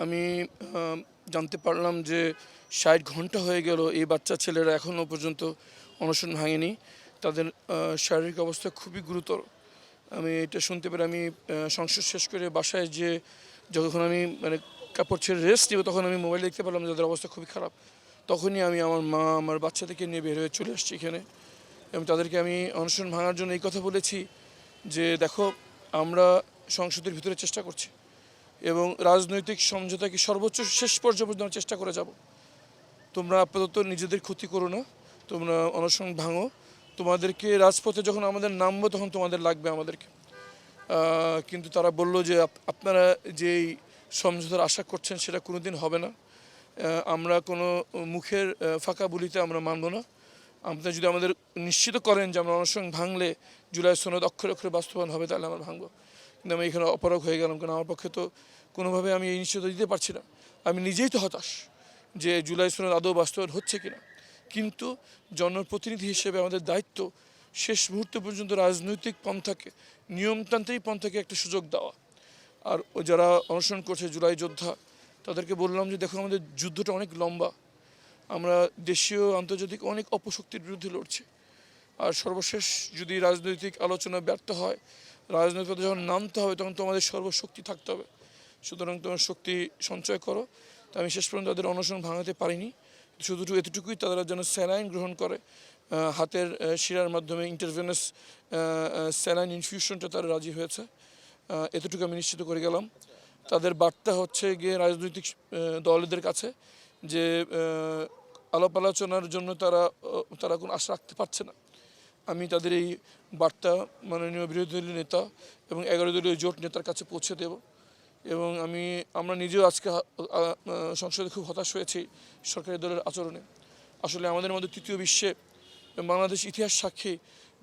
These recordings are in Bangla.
আমি জানতে পারলাম যে ৬০ ঘন্টা হয়ে গেল এই বাচ্চা ছেলেরা এখনও পর্যন্ত অনশন ভাঙেনি। তাদের শারীরিক অবস্থা খুবই গুরুতর। আমি এটা শুনতে পেরে আমি সংসার শেষ করে বাসায় যখন আমি কাপড় ছেড়ে রেস্ট নেব, তখন আমি মোবাইল দেখতে পারলাম যে তাদের অবস্থা খুবই খারাপ। তখনই আমি আমার মা আমার বাচ্চাদেরকে নিয়ে বের হয়ে চলে আসছি এখানে, এবং তাদেরকে আমি অনশন ভাঙার জন্য এই কথা বলেছি যে দেখো, আমরা সংসদের ভিতরে চেষ্টা করছি এবং রাজনৈতিক সমঝোতাকে সর্বোচ্চ শেষ পর্যায়ে পর্যন্ত চেষ্টা করে যাব। তোমরা আপাতত নিজেদের ক্ষতি করো না, তোমরা অনশন ভাঙো। তোমাদেরকে রাজপথে যখন আমাদের নামবো তখন তোমাদের লাগবে আমাদেরকে। কিন্তু তারা বলল যে আপনারা যেই সমঝোতার আশা করছেন সেটা কোনো দিন হবে না। আমরা কোনো মুখের ফাঁকা বলিতে আমরা মানব না। আপনারা যদি আমাদের নিশ্চিত করেন যে আমরা অনশন ভাঙলে জুলাই সনদ অক্ষরে অক্ষরে বাস্তবায়ন হবে, তাহলে আমরা ভাঙবো। কিন্তু আমি এখানে অপারগ হয়ে গেলাম, কারণ আমার পক্ষে তো কোনোভাবে আমি এই নিশ্চয়তা দিতে পারছি না। আমি নিজেই তো হতাশ যে জুলাই সনদ আদৌ বাস্তবায়ন হচ্ছে কিনা। কিন্তু জনপ্রতিনিধি হিসেবে আমাদের দায়িত্ব শেষ মুহূর্ত পর্যন্ত রাজনৈতিক পন্থাকে, নিয়মতান্ত্রিক পন্থাকে একটা সুযোগ দেওয়া। আর যারা অনশন করছে জুলাই যোদ্ধা, তাদেরকে বললাম যে দেখো, আমাদের যুদ্ধটা অনেক লম্বা। আমরা দেশীয় আন্তর্জাতিক অনেক অপশক্তির বিরুদ্ধে লড়ছি। আর সর্বশেষ যদি রাজনৈতিক আলোচনা ব্যর্থ হয়, রাজনৈতিক যখন নামতে হবে, তখন তোমাদের সর্বশক্তি থাকতে হবে। সুতরাং তোমার শক্তি সঞ্চয় করো। তো আমি শেষ পর্যন্ত তাদের অনশন ভাঙাতে পারিনি। শুধু এতটুকুই, তারা যেন স্যালাইন গ্রহণ করে, হাতের শিরার মাধ্যমে ইন্টারভেনাস স্যালাইন ইনফিউশনটা তারা রাজি হয়েছে। এতটুকু আমি নিশ্চিত করে গেলাম। তাদের বার্তা হচ্ছে গিয়ে রাজনৈতিক দলদের কাছে যে আলাপ আলোচনার জন্য তারা কোনো আশা রাখতে পারছে না। আমি তাদের এই বার্তা মাননীয় বিরোধী দলীয় নেতা এবং 11 দলীয় জোট নেতার কাছে পৌঁছে দেব। এবং আমরা নিজেও আজকে সংসদে খুব হতাশ হয়েছি সরকারি দলের আচরণে। আসলে আমাদের মধ্যে তৃতীয় বিশ্বে বাংলাদেশ ইতিহাস সাক্ষী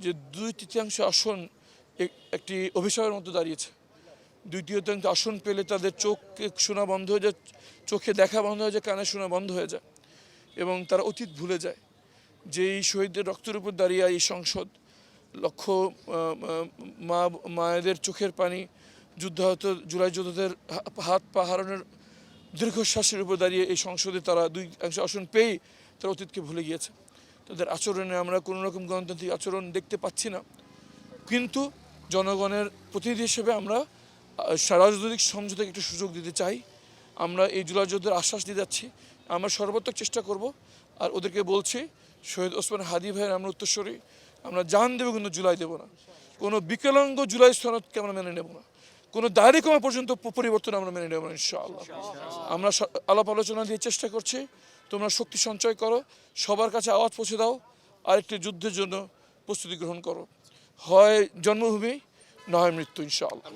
যে 2/3 আসন একটি অভিশাপের মতো দাঁড়িয়েছে। 2/3 আসন পেলে তাদের চোখে শোনা বন্ধ হয়ে যায়, চোখে দেখা বন্ধ হয়ে যায়, কানে শোনা বন্ধ হয়ে যায়, এবং তারা অতীত ভুলে যায়। যেই শহীদদের রক্তের উপর দাঁড়িয়ে এই সংসদ, লক্ষ মায়েদের চোখের পানি, যুদ্ধাহত জুলাই যোদ্ধাদের হাত পা হারানোর দীর্ঘশ্বাসের উপর দাঁড়িয়ে এই সংসদে তারা 2 আসন পেয়েই তারা অতীতকে ভুলে গিয়েছে। তাদের আচরণে আমরা কোনো রকম গণতান্ত্রিক আচরণ দেখতে পাচ্ছি না। কিন্তু জনগণের প্রতিনিধি হিসেবে আমরা রাজনৈতিক সমঝোতাকে একটু সুযোগ দিতে চাই। আমরা এই জুলাই যোদ্ধাদের আশ্বাস দিয়ে যাচ্ছি, আমরা সর্বাত্মক চেষ্টা করব। আর ওদেরকে বলছি, শহীদ ওসমান হাদি ভাইয়ের আমরা উত্তরস্বরী, আমরা জান দেবো কিন্তু জুলাই দেবো না। কোনো বিকলাঙ্গ জুলাই সনদকে আমরা মেনে নেব না। কোনো দাড়ি কমা পর্যন্ত পরিবর্তন আমরা মেনে নেব না, ইনশাআল্লাহ। আমরা আলাপ আলোচনা দিয়ে চেষ্টা করছি। তোমরা শক্তি সঞ্চয় করো, সবার কাছে আওয়াজ পৌঁছে দাও, আরেকটি যুদ্ধের জন্য প্রস্তুতি গ্রহণ করো। হয় জন্মভূমি, না হয় মৃত্যু, ইনশাআল্লাহ।